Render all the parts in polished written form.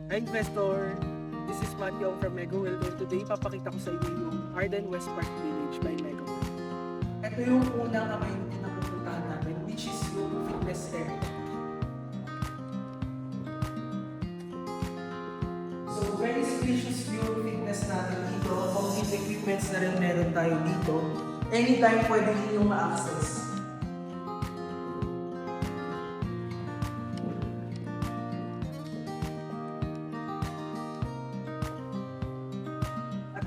Hi investor! This is Matthew from Mega World and today papakita ko sa inyo yung Arden West Park Village by Mega World. Ito yung unang amenity na pupuntahan natin which is yung fitness area. So very spacious yung fitness natin dito. Complete equipments na rin meron tayo dito. Anytime pwede nyo ma-access.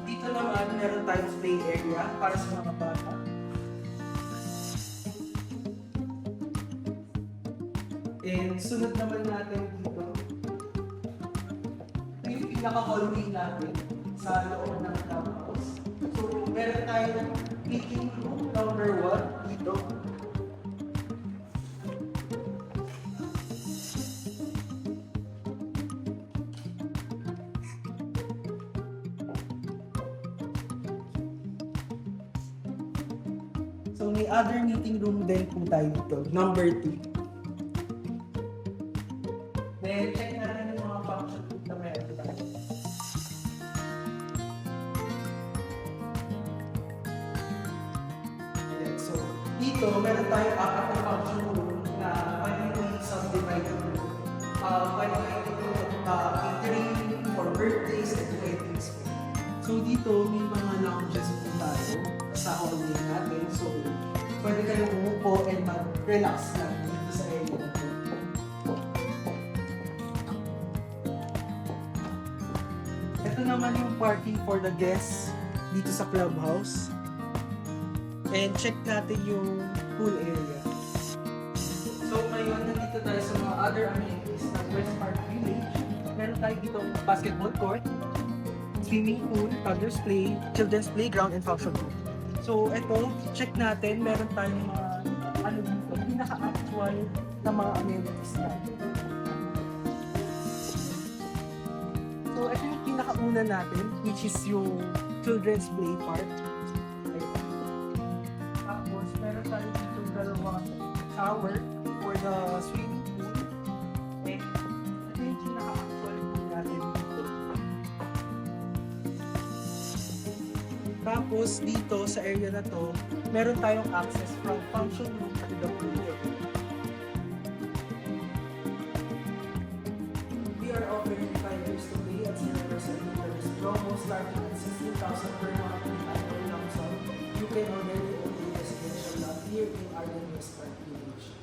Dito naman, meron tayong play area para sa mga bata. And sunod naman natin dito, ito yung pinaka-hallway natin sa loob ng clubhouse. So, meron tayong meeting room number 1 dito. So, may other meeting room din po tayo dito, number 2. Then, check natin yung mga function na meron tayo. Ayan, so, dito, meron tayong apat na function room na pwede kong subdivide room. Pwede kayo catering for birthdays and weddings. So, dito, may mga lounges po tayo sa hallway natin. So, pwede kayong umupo and mag-relax lang dito sa area na ito. Ito naman yung parking for the guests dito sa clubhouse. And check natin yung pool area. So, ngayon, nandito tayo sa mga other amenities ng West Park Village. Meron tayo dito basketball court, swimming pool, toddler's play, children's playground, and function room. So, eto, check natin, meron tayong mga, dito, pinaka-actual na mga amenities natin. So, ito yung pinaka-una natin, which is yung children's play park. Ayun. Tapos, meron tayo dito dalawang shower for the swimming pool. And, ito yung pinaka-actual pool natin dito. Tapos dito sa area na to, meron tayong access from function room to the pool area. We are offering 5 years to pay at 0% interest promo starting at 16,000 per month with annual lump sum. You can already own a residential lot here in Arden West Park Village.